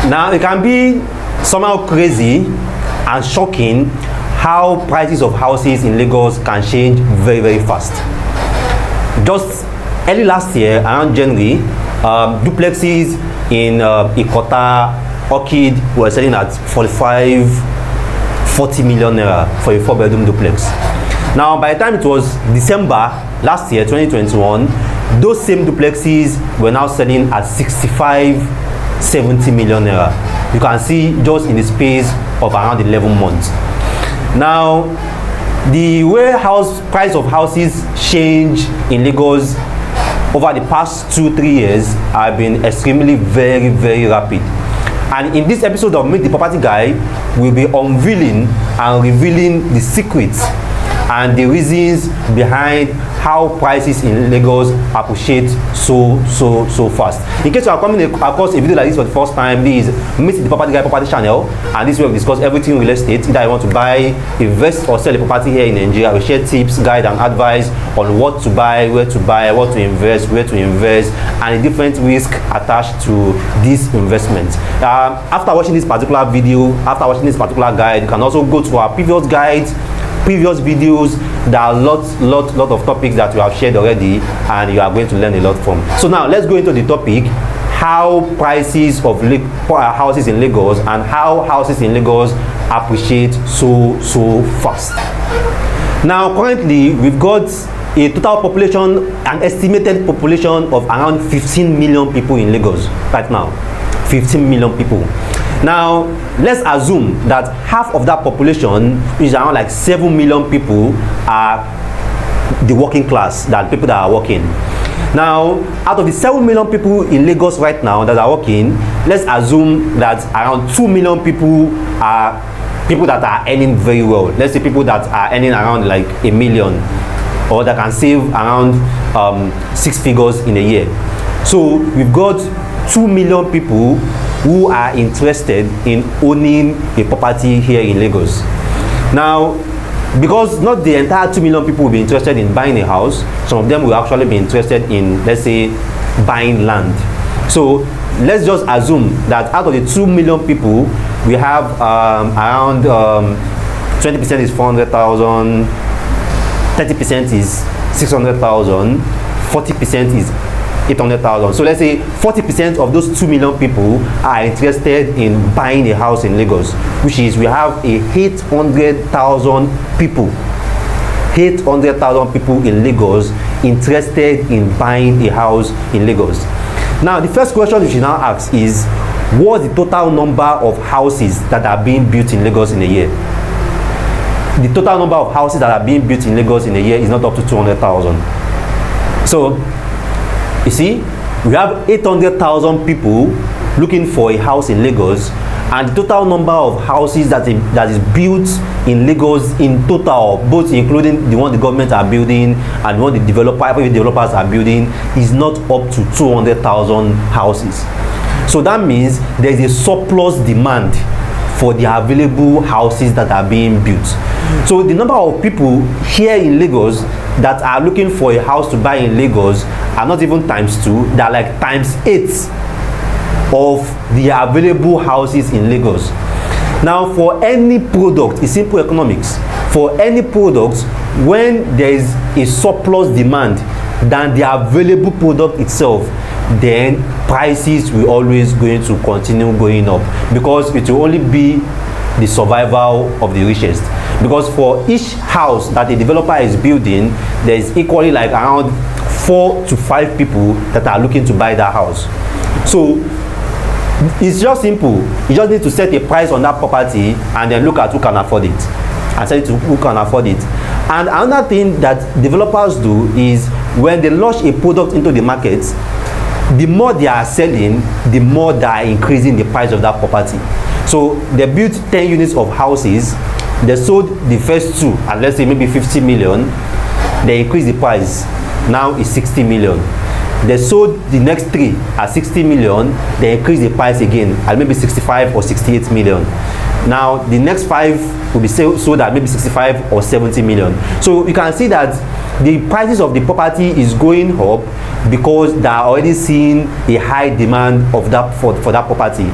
Now, it can be somehow crazy and shocking how prices of houses in Lagos can change very, very fast. Just early last year, around January, duplexes in Ikota, Orchid were selling at 40 million naira for a 4-bedroom duplex. Now, by the time it was December last year, 2021, those same duplexes were now selling at 70 million naira. You can see just in the space of around 11 months. Now, the way price of houses change in Lagos over the past 2-3 years have been extremely very, very rapid. And in this episode of Meet the Property Guy, we'll be unveiling and revealing the secrets and the reasons behind how prices in Lagos appreciate so fast. In case you are coming across a video like this for the first time, this is Meet the Property Guy Property Channel, and this is where we discuss everything real estate. Either you want to buy, invest, or sell a property here in Nigeria, we share tips, guide, and advice on what to buy, where to buy, what to invest, where to invest, and the different risks attached to this investment. After watching this particular video, after watching this particular guide, you can also go to our previous guides, previous videos. There are lot of topics that we have shared already, and you are going to learn a lot from. So now let's go into the topic: how prices of houses in Lagos and how houses in Lagos appreciate so fast. Now, currently we've got a total population, an estimated population of around 15 million people in Lagos right now. 15 million people. Now, let's assume that half of that population, which is around like 7 million people, are the working class, that people that are working. Now, out of the 7 million people in Lagos right now that are working, let's assume that around 2 million people are people that are earning very well. Let's say people that are earning around like $1 million, or that can save around 6 figures in a year. So we've got 2 million people who are interested in owning a property here in Lagos. Now, because not the entire 2 million people will be interested in buying a house, some of them will actually be interested in, let's say, buying land. So let's just assume that out of the 2 million people, we have around 20% is 400,000, 30% is 600,000, 40% is 800,000. So let's say 40% of those 2 million people are interested in buying a house in Lagos, which is we have 800,000 people. 800,000 people in Lagos interested in buying a house in Lagos. Now, the first question you should now ask is, what's the total number of houses that are being built in Lagos in a year? The total number of houses that are being built in Lagos in a year is not up to 200,000. So, you see, we have 800,000 people looking for a house in Lagos, and the total number of houses that is built in Lagos in total, both including the one the government are building and the one the private developers are building, is not up to 200,000 houses. So that means there is a surplus demand for the available houses that are being built. So the number of people here in Lagos that are looking for a house to buy in Lagos are not even ×2, they are like ×8 of the available houses in Lagos. Now, for any product, it's simple economics. For any product, when there is a surplus demand than the available product itself, then prices will always going to continue going up, because it will only be the survival of the richest. Because for each house that a developer is building, there is equally like around 4 to 5 people that are looking to buy that house. So it's just simple. You just need to set a price on that property and then look at who can afford it, and set it to who can afford it. And another thing that developers do is, when they launch a product into the market, the more they are selling, the more they are increasing the price of that property. So they built 10 units of houses, they sold the first 2 at, let's say, maybe 50 million, they increased the price, now it's 60 million. They sold the next 3 at 60 million, they increased the price again at maybe 65 or 68 million. Now the next 5 will be sold at maybe 65 or 70 million. So you can see that the prices of the property is going up because they are already seeing a high demand of that for that property.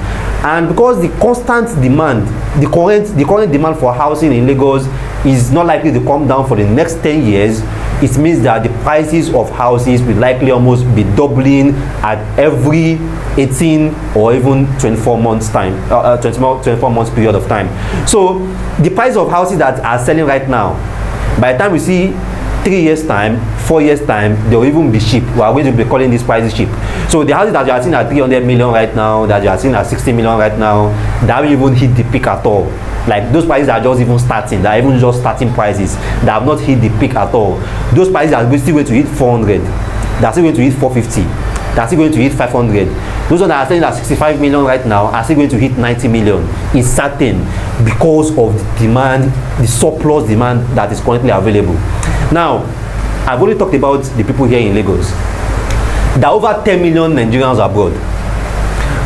And because the constant demand, the current demand for housing in Lagos is not likely to come down for the next 10 years, it means that the prices of houses will likely almost be doubling at every 18 or even 24 months time, 24 months period of time. So the price of houses that are selling right now, by the time we see 3 years time, 4 years time, they will even be cheap. We are going to be calling these prices cheap. So the houses that you are seeing at 300 million right now, that you are seeing at 60 million right now, that will even hit the peak at all. Like those prices are just even starting, they are even just starting prices that have not hit the peak at all. Those prices are still going to hit 400, they are still going to hit 450, they are still going to hit 500. Those ones that are selling at 65 million right now are still going to hit 90 million. It's certain, because of the demand, the surplus demand that is currently available. Now, I've only talked about the people here in Lagos. There are over 10 million Nigerians abroad.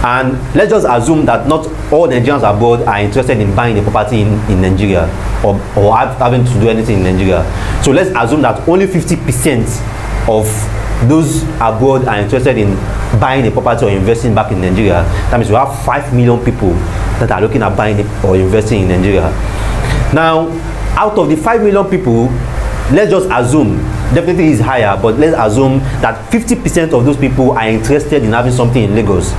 And let's just assume that not all Nigerians abroad are interested in buying a property in Nigeria, or having to do anything in Nigeria. So let's assume that only 50% of those abroad are interested in buying a property or investing back in Nigeria. That means we have 5 million people that are looking at buying or investing in Nigeria. Now, out of the 5 million people, let's just assume, definitely is higher, but let's assume that 50% of those people are interested in having something in Lagos.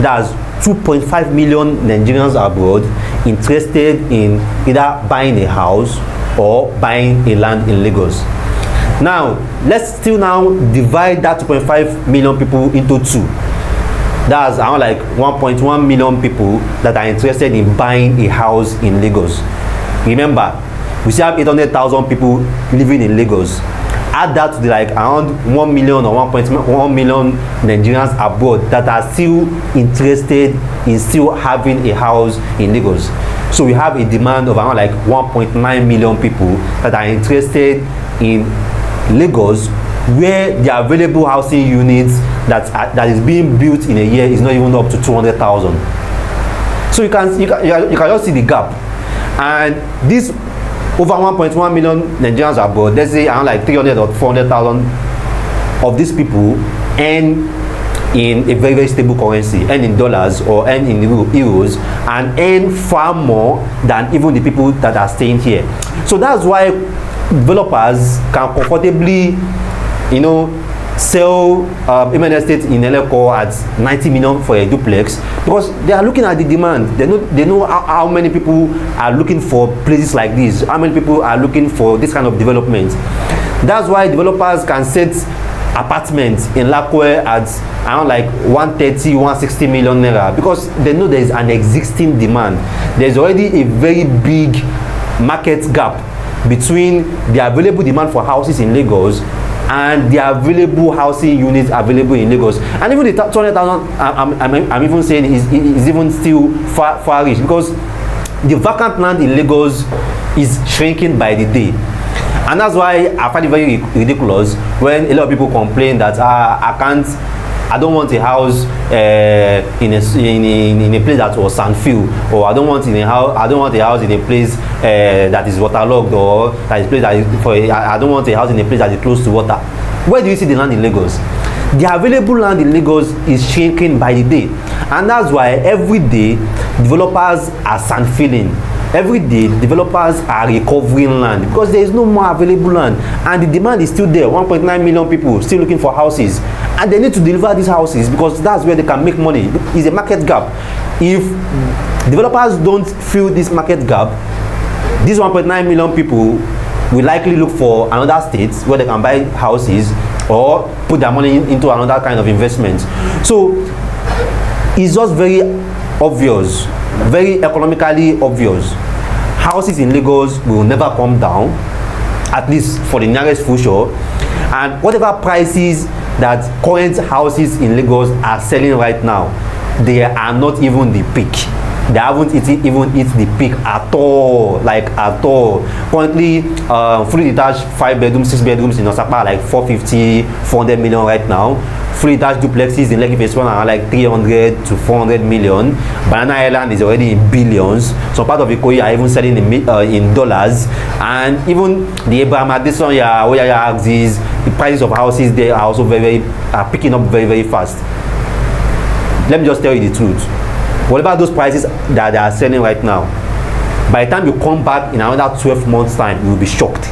That's 2.5 million Nigerians abroad interested in either buying a house or buying a land in Lagos. Now, let's still now divide that 2.5 million people into two. That's around like 1.1 million people that are interested in buying a house in Lagos. Remember, we still have 800,000 people living in Lagos. Add that to the like around 1 million or 1.1 million Nigerians abroad that are still interested in still having a house in Lagos. So we have a demand of around like 1.9 million people that are interested in Lagos, where the available housing units that is being built in a year is not even up to 200,000. So you can just see the gap. And this over 1.1 million Nigerians abroad, let's say around like 300 or 400,000 of these people earn in a very, very stable currency, earn in dollars or earn in euros, and earn far more than even the people that are staying here. So that's why developers can comfortably, sell M&S estate in Lekki at 90 million for a duplex, because they are looking at the demand. They know how many people are looking for places like this, how many people are looking for this kind of development. That's why developers can set apartments in Lekki at around like 130, 160 million naira, because they know there is an existing demand. There's already a very big market gap between the available demand for houses in Lagos and the available housing units available in Lagos. And even the 200,000, I'm even saying is even still far reach, because the vacant land in Lagos is shrinking by the day. And that's why I find it very ridiculous when a lot of people complain that I don't want a house in a place that was sandfield, or I don't want a house in a place that is waterlogged, or that is place that is I don't want a house in a place that is close to water. Where do you see the land in Lagos? The available land in Lagos is shrinking by the day, and that's why every day developers are sandfilling. Every day developers are recovering land because there is no more available land, and the demand is still there. 1.9 million people still looking for houses, and they need to deliver these houses because that's where they can make money. It's a market gap. If developers don't fill this market gap, these 1.9 million people will likely look for another state where they can buy houses or put their money into another kind of investment. So it's just very obvious, very economically obvious. Houses in Lagos will never come down, at least for the nearest future, and whatever prices that current houses in Lagos are selling right now, they are not even the peak. They haven't even hit the peak at all, like at all. Currently, fully detached 5 bedrooms, 6 bedrooms in Osapa are like 450, 400 million right now. Fully detached duplexes in Lekki phase 1 are like 300 to 400 million. Banana Island is already in billions. So part of Ikota are even selling in dollars. And even the Abraham Addison, Oyaya axis, the prices of houses there are also are picking up very, very fast. Let me just tell you the truth. whatever those prices that they are selling right now, by the time you come back in another 12 months time, you will be shocked.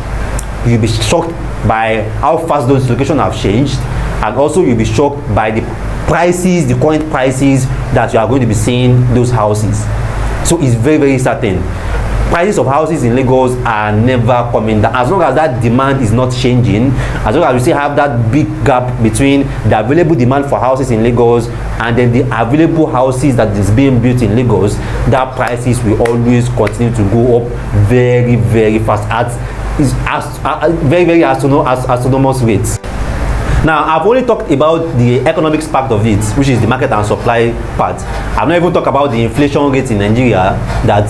You'll be shocked by how fast those locations have changed, and also you'll be shocked by the prices, the current prices that you are going to be seeing those houses. So it's very, very certain. Prices of houses in Lagos are never coming down. As long as that demand is not changing, as long as we still have that big gap between the available demand for houses in Lagos and then the available houses that is being built in Lagos, that prices will always continue to go up very, very fast at very, very astronomous rates. Now, I've only talked about the economics part of it, which is the market and supply part. I've not even talked about the inflation rate in Nigeria that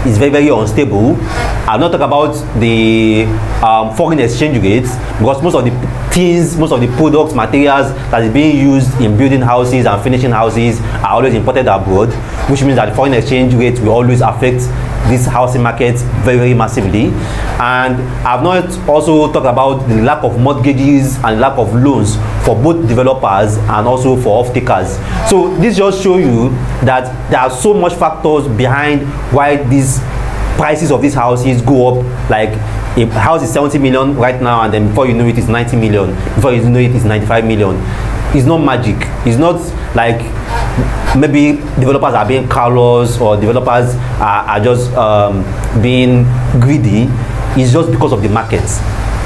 is very, very unstable. I'll not talk about the foreign exchange rates, because most of the things, most of the products, materials that is being used in building houses and finishing houses are always imported abroad, which means that the foreign exchange rate will always affect this housing market very, very massively. And I've not also talked about the lack of mortgages and lack of loans for both developers and also for off-takers. So this just shows you that there are so much factors behind why these prices of these houses go up. Like a house is 70 million right now, and then before you know it, it's 90 million. Before you know it, it's 95 million. It's not magic. It's not like maybe developers are being careless or developers are just being greedy. It's just because of the markets,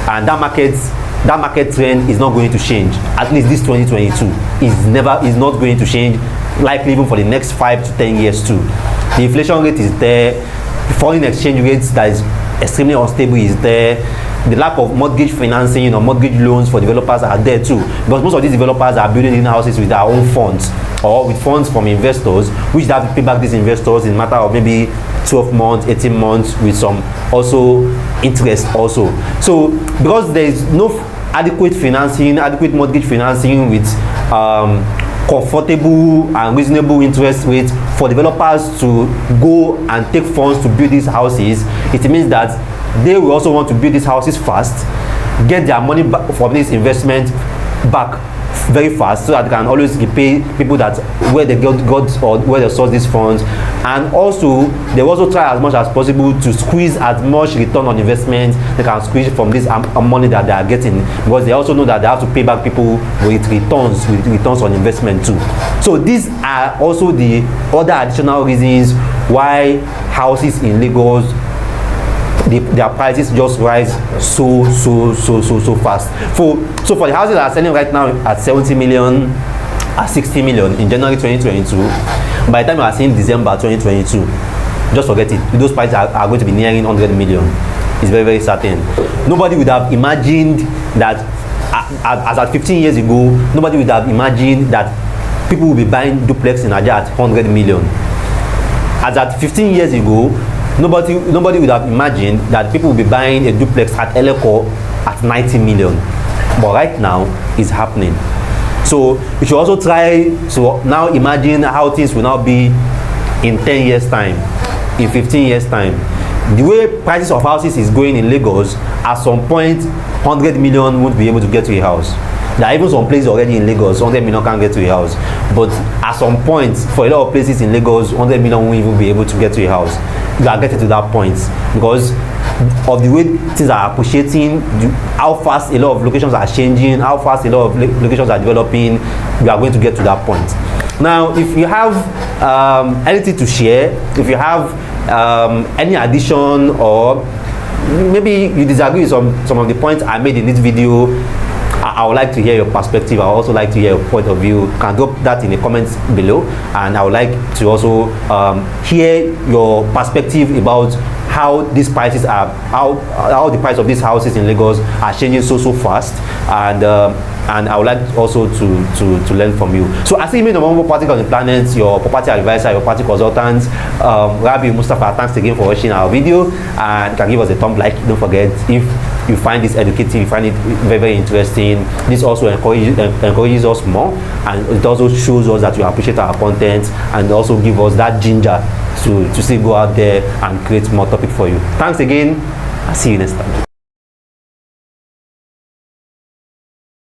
and that market trend is not going to change. At least this 2022 is not going to change, likely even for the next 5 to 10 years too. The inflation rate is there. The foreign exchange rates that is extremely unstable is there. The lack of mortgage financing or mortgage loans for developers are there too, because most of these developers are building in houses with their own funds or with funds from investors, which they have to pay back these investors in a matter of maybe 12 months, 18 months with some also interest also. So because there is no adequate financing, adequate mortgage financing with comfortable and reasonable interest rates for developers to go and take funds to build these houses, it means that they will also want to build these houses fast, get their money back from this investment back very fast, so that they can always repay people that where they got or where they source these funds. And also they also try as much as possible to squeeze as much return on investment they can squeeze from this money that they are getting, because they also know that they have to pay back people with returns on investment too. So these are also the other additional reasons why houses in Lagos, their prices just rise so fast. So for the houses that are selling right now at 70 million, at 60 million in January 2022, by the time you are seeing December 2022, just forget it. Those prices are going to be nearing 100 million. It's very, very certain. Nobody would have imagined that, as at 15 years ago, nobody would have imagined that people will be buying duplex in Nigeria at 100 million. As at 15 years ago, nobody would have imagined that people will be buying a duplex at Lekki at 90 million. But right now, it's happening. So you should also try to now imagine how things will now be in 10 years time, in 15 years time. The way prices of houses is going in Lagos, at some point 100 million won't be able to get to a house. There are even some places already in Lagos 100 million can't get to a house, but at some point for a lot of places in Lagos 100 million won't even be able to get to a house. You are getting to that point because of the way things are appreciating, how fast a lot of locations are changing, how fast a lot of locations are developing. You are going to get to that point. Now, if you have anything to share, if you have any addition, or maybe you disagree with some of the points I made in this video, I would like to hear your perspective. I would also like to hear your point of view. You can drop that in the comments below, and I would like to also hear your perspective about how these prices are, how the price of these houses in Lagos are changing so fast, and I would like also to learn from you. So as you know, number one property on the planet, your property advisor, your property consultant, Rabi Mustafa, thanks again for watching our video, and you can give us a thumb like. Don't forget, if you find this educative, you find it very, very interesting, this also encourages us more, and it also shows us that you appreciate our content, and also give us that ginger to still go out there and create more topic for you. Thanks again. I'll see you next time.